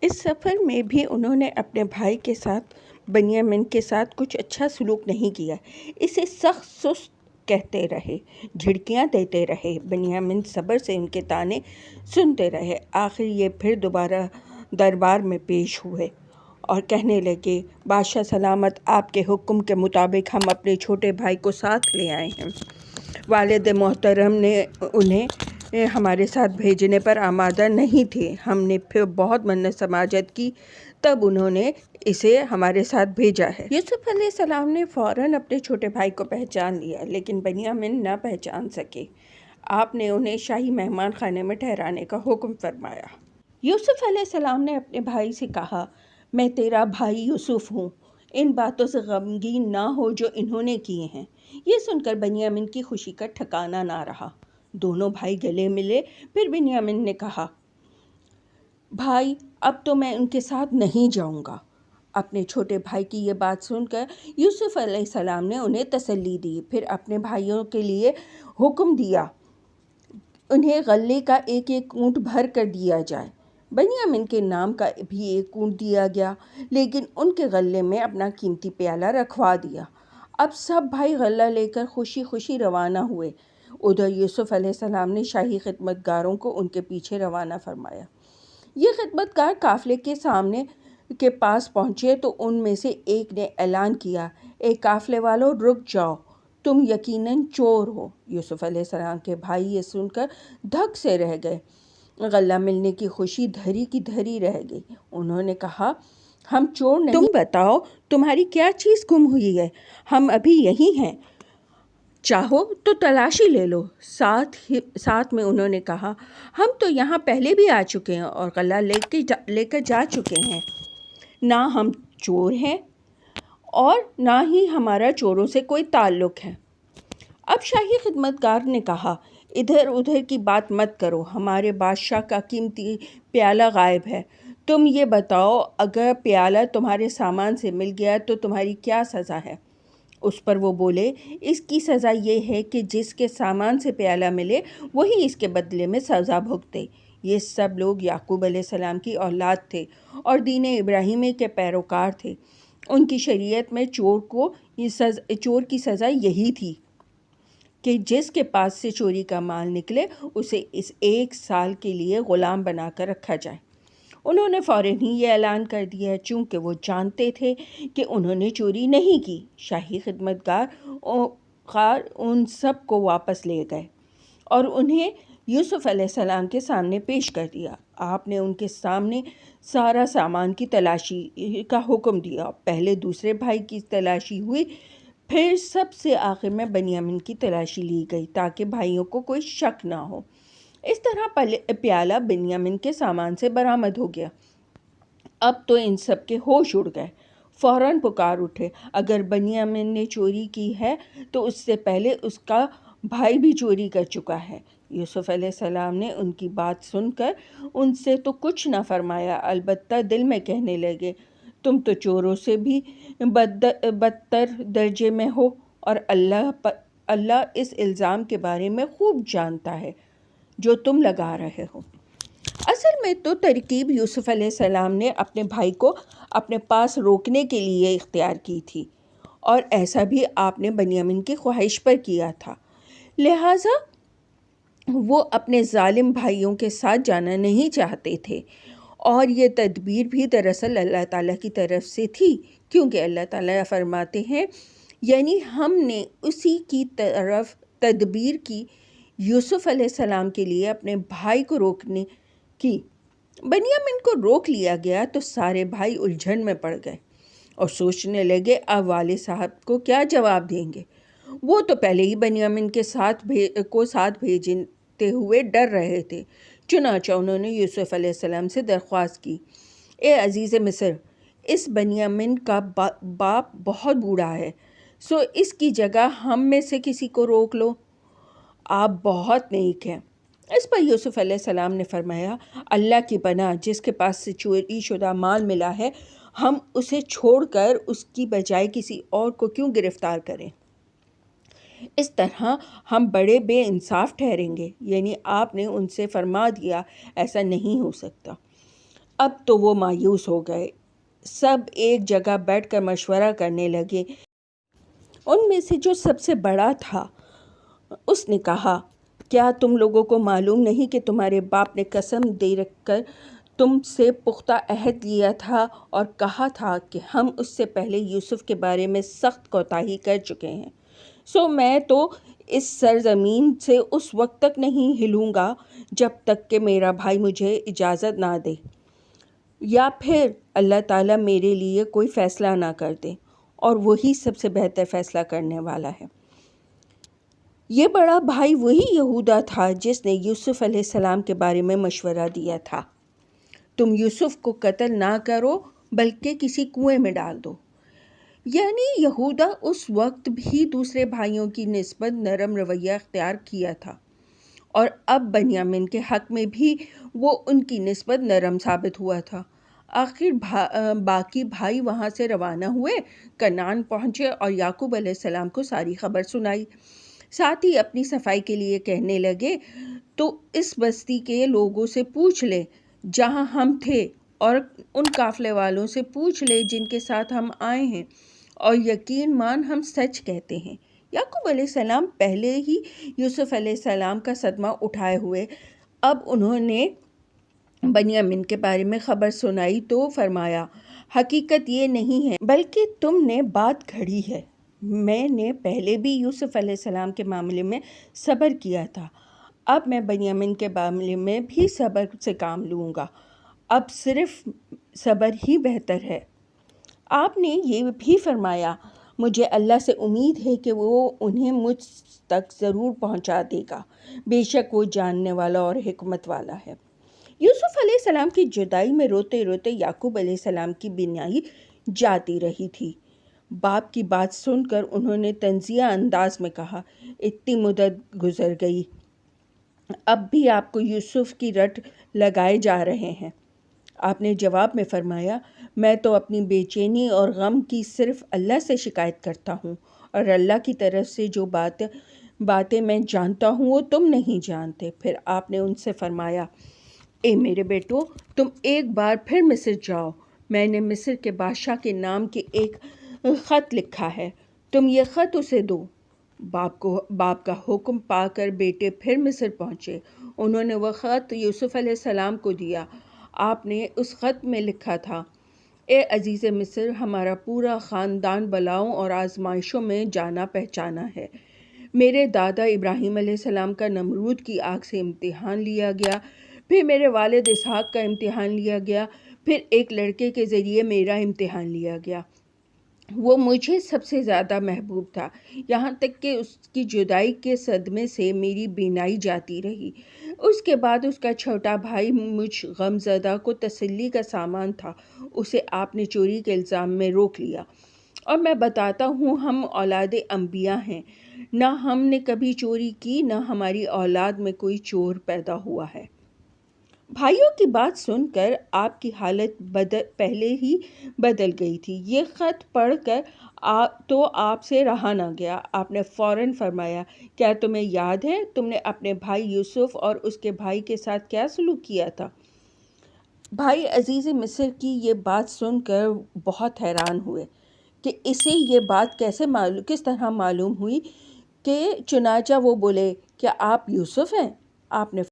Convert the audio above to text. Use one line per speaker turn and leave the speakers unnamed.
اس سفر میں بھی انہوں نے اپنے بھائی کے ساتھ بنیامین کے ساتھ کچھ اچھا سلوک نہیں کیا، اسے سخت سست کہتے رہے، جھڑکیاں دیتے رہے۔ بنیامین صبر سے ان کے طعنے سنتے رہے۔ آخر یہ پھر دوبارہ دربار میں پیش ہوئے اور کہنے لگے، بادشاہ سلامت، آپ کے حکم کے مطابق ہم اپنے چھوٹے بھائی کو ساتھ لے آئے ہیں۔ والد محترم نے انہیں ہمارے ساتھ بھیجنے پر آمادہ نہیں تھے، ہم نے پھر بہت منت سماجت کی، تب انہوں نے اسے ہمارے ساتھ بھیجا ہے۔ یوسف علیہ السلام نے فوراً اپنے چھوٹے بھائی کو پہچان لیا، لیکن بنیامین نہ پہچان سکے۔ آپ نے انہیں شاہی مہمان خانے میں ٹھہرانے کا حکم فرمایا۔ یوسف علیہ السلام نے اپنے بھائی سے کہا، میں تیرا بھائی یوسف ہوں، ان باتوں سے غمگین نہ ہو جو انہوں نے کیے ہیں۔ یہ سن کر بنیامین کی خوشی کا ٹھکانہ نہ رہا۔ دونوں بھائی گلے ملے۔ پھر بنیامین نے کہا، بھائی، اب تو میں ان کے ساتھ نہیں جاؤں گا۔ اپنے چھوٹے بھائی کی یہ بات سن کر یوسف علیہ السلام نے انہیں تسلی دی، پھر اپنے بھائیوں کے لیے حکم دیا انہیں غلے کا ایک ایک اونٹ بھر کر دیا جائے۔ بنیامین کے نام کا بھی ایک اونٹ دیا گیا، لیکن ان کے غلے میں اپنا قیمتی پیالہ رکھوا دیا۔ اب سب بھائی غلہ لے کر خوشی خوشی روانہ ہوئے۔ ادھر یوسف علیہ السلام نے شاہی خدمت گاروں کو ان کے پیچھے روانہ فرمایا۔ یہ خدمت گار قافلے کے پاس پہنچے تو ان میں سے ایک نے اعلان کیا، اے قافلے والو، رک جاؤ، تم یقیناً چور ہو۔ یوسف علیہ السلام کے بھائی یہ سن کر دھک سے رہ گئے۔ غلہ ملنے کی خوشی دھری کی دھری رہ گئی۔ انہوں نے کہا، ہم چور نہیں، تم بتاؤ تمہاری کیا چیز گم ہوئی ہے؟ ہم ابھی یہی ہیں، چاہو تو تلاشی لے لو۔ ساتھ میں انہوں نے کہا، ہم تو یہاں پہلے بھی آ چکے ہیں اور غلہ لے کر جا چکے ہیں، نہ ہم چور ہیں اور نہ ہی ہمارا چوروں سے کوئی تعلق ہے۔ اب شاہی خدمتگار نے کہا، ادھر ادھر کی بات مت کرو، ہمارے بادشاہ کا قیمتی پیالہ غائب ہے۔ تم یہ بتاؤ، اگر پیالہ تمہارے سامان سے مل گیا تو تمہاری کیا سزا ہے؟ اس پر وہ بولے، اس کی سزا یہ ہے کہ جس کے سامان سے پیالہ ملے وہی اس کے بدلے میں سزا بھگتے۔ یہ سب لوگ یعقوب علیہ السلام کی اولاد تھے اور دین ابراہیمی کے پیروکار تھے۔ ان کی شریعت میں چور کی سزا یہی تھی کہ جس کے پاس سے چوری کا مال نکلے اسے اس 1 سال کے لیے غلام بنا کر رکھا جائے۔ انہوں نے فوراً ہی یہ اعلان کر دیا، چونکہ وہ جانتے تھے کہ انہوں نے چوری نہیں کی۔ شاہی خدمتگار ان سب کو واپس لے گئے اور انہیں یوسف علیہ السلام کے سامنے پیش کر دیا۔ آپ نے ان کے سامنے سارا سامان کی تلاشی کا حکم دیا۔ پہلے دوسرے بھائی کی تلاشی ہوئی، پھر سب سے آخر میں بنیامین کی تلاشی لی گئی تاکہ بھائیوں کو کوئی شک نہ ہو۔ اس طرح پیالہ بنیامین کے سامان سے برآمد ہو گیا۔ اب تو ان سب کے ہوش اڑ گئے، فوراً پکار اٹھے، اگر بنیامین نے چوری کی ہے تو اس سے پہلے اس کا بھائی بھی چوری کر چکا ہے۔ یوسف علیہ السلام نے ان کی بات سن کر ان سے تو کچھ نہ فرمایا، البتہ دل میں کہنے لگے، تم تو چوروں سے بھی بدتر درجے میں ہو اور اللہ اس الزام کے بارے میں خوب جانتا ہے جو تم لگا رہے ہو۔ اصل میں تو ترکیب یوسف علیہ السلام نے اپنے بھائی کو اپنے پاس روکنے کے لیے اختیار کی تھی، اور ایسا بھی آپ نے بنیامین کی خواہش پر کیا تھا، لہٰذا وہ اپنے ظالم بھائیوں کے ساتھ جانا نہیں چاہتے تھے۔ اور یہ تدبیر بھی دراصل اللہ تعالیٰ کی طرف سے تھی، کیونکہ اللہ تعالیٰ فرماتے ہیں، یعنی ہم نے اسی کی طرف تدبیر کی یوسف علیہ السلام کے لیے اپنے بھائی کو روکنے کی۔ بنیامین کو روک لیا گیا تو سارے بھائی الجھن میں پڑ گئے اور سوچنے لگے، اب والد صاحب کو کیا جواب دیں گے؟ وہ تو پہلے ہی بنیامین کے ساتھ بھیجتے ہوئے ڈر رہے تھے۔ چنانچہ انہوں نے یوسف علیہ السلام سے درخواست کی، اے عزیز مصر، اس بنیامین کا باپ بہت بوڑھا ہے، سو اس کی جگہ ہم میں سے کسی کو روک لو، آپ بہت نیک ہیں۔ اس پر یوسف علیہ السلام نے فرمایا، اللہ کی پناہ، جس کے پاس سے چوری شدہ مال ملا ہے، ہم اسے چھوڑ کر اس کی بجائے کسی اور کو کیوں گرفتار کریں؟ اس طرح ہم بڑے بے انصاف ٹھہریں گے۔ یعنی آپ نے ان سے فرما دیا ایسا نہیں ہو سکتا۔ اب تو وہ مایوس ہو گئے، سب ایک جگہ بیٹھ کر مشورہ کرنے لگے۔ ان میں سے جو سب سے بڑا تھا اس نے کہا، کیا تم لوگوں کو معلوم نہیں کہ تمہارے باپ نے قسم دے رکھ کر تم سے پختہ عہد لیا تھا اور کہا تھا کہ ہم اس سے پہلے یوسف کے بارے میں سخت کوتاہی کر چکے ہیں، سو میں تو اس سرزمین سے اس وقت تک نہیں ہلوں گا جب تک کہ میرا بھائی مجھے اجازت نہ دے، یا پھر اللہ تعالیٰ میرے لیے کوئی فیصلہ نہ کر دے، اور وہی سب سے بہتر فیصلہ کرنے والا ہے۔ یہ بڑا بھائی وہی یہودا تھا جس نے یوسف علیہ السلام کے بارے میں مشورہ دیا تھا، تم یوسف کو قتل نہ کرو بلکہ کسی کنویں میں ڈال دو۔ یعنی یہودا اس وقت بھی دوسرے بھائیوں کی نسبت نرم رویہ اختیار کیا تھا، اور اب بنیامین کے حق میں بھی وہ ان کی نسبت نرم ثابت ہوا تھا۔ آخر باقی بھائی وہاں سے روانہ ہوئے، کنعان پہنچے اور یعقوب علیہ السلام کو ساری خبر سنائی۔ ساتھ ہی اپنی صفائی کے لیے کہنے لگے، تو اس بستی کے لوگوں سے پوچھ لے جہاں ہم تھے، اور ان قافلے والوں سے پوچھ لے جن کے ساتھ ہم آئے ہیں، اور یقین مان ہم سچ کہتے ہیں۔ یعقوب علیہ السلام پہلے ہی یوسف علیہ السلام کا صدمہ اٹھائے ہوئے، اب انہوں نے بنیامین کے بارے میں خبر سنائی تو فرمایا، حقیقت یہ نہیں ہے بلکہ تم نے بات گھڑی ہے۔ میں نے پہلے بھی یوسف علیہ السلام کے معاملے میں صبر کیا تھا، اب میں بنیامین کے معاملے میں بھی صبر سے کام لوں گا، اب صرف صبر ہی بہتر ہے۔ آپ نے یہ بھی فرمایا، مجھے اللہ سے امید ہے کہ وہ انہیں مجھ تک ضرور پہنچا دے گا، بے شک وہ جاننے والا اور حکمت والا ہے۔ یوسف علیہ السلام کی جدائی میں روتے روتے یعقوب علیہ السلام کی بینائی جاتی رہی تھی۔ باپ کی بات سن کر انہوں نے طنزیہ انداز میں کہا، اتنی مدت گزر گئی، اب بھی آپ کو یوسف کی رٹ لگائے جا رہے ہیں۔ آپ نے جواب میں فرمایا، میں تو اپنی بے چینی اور غم کی صرف اللہ سے شکایت کرتا ہوں، اور اللہ کی طرف سے جو باتیں میں جانتا ہوں وہ تم نہیں جانتے۔ پھر آپ نے ان سے فرمایا، اے میرے بیٹو، تم ایک بار پھر مصر جاؤ، میں نے مصر کے بادشاہ کے نام کے ایک خط لکھا ہے، تم یہ خط اسے دو۔ باپ کا حکم پا کر بیٹے پھر مصر پہنچے، انہوں نے وہ خط یوسف علیہ السلام کو دیا۔ آپ نے اس خط میں لکھا تھا، اے عزیز مصر، ہمارا پورا خاندان بلاؤں اور آزمائشوں میں جانا پہچانا ہے۔ میرے دادا ابراہیم علیہ السلام کا نمرود کی آگ سے امتحان لیا گیا، پھر میرے والد اسحاق کا امتحان لیا گیا، پھر ایک لڑکے کے ذریعے میرا امتحان لیا گیا۔ وہ مجھے سب سے زیادہ محبوب تھا، یہاں تک کہ اس کی جدائی کے صدمے سے میری بینائی جاتی رہی۔ اس کے بعد اس کا چھوٹا بھائی مجھ غم زدہ کو تسلی کا سامان تھا، اسے آپ نے چوری کے الزام میں روک لیا، اور میں بتاتا ہوں ہم اولاد انبیاء ہیں، نہ ہم نے کبھی چوری کی، نہ ہماری اولاد میں کوئی چور پیدا ہوا ہے۔ بھائیوں کی بات سن کر آپ کی حالت پہلے ہی بدل گئی تھی۔ یہ خط پڑھ کر تو آپ سے رہا نہ گیا۔ آپ نے فوراً فرمایا، کیا تمہیں یاد ہے تم نے اپنے بھائی یوسف اور اس کے بھائی کے ساتھ کیا سلوک کیا تھا؟ بھائی عزیز مصر کی یہ بات سن کر بہت حیران ہوئے کہ اسے یہ بات کس طرح معلوم ہوئی، کہ چنانچہ وہ بولے، کیا آپ یوسف ہیں؟ آپ نے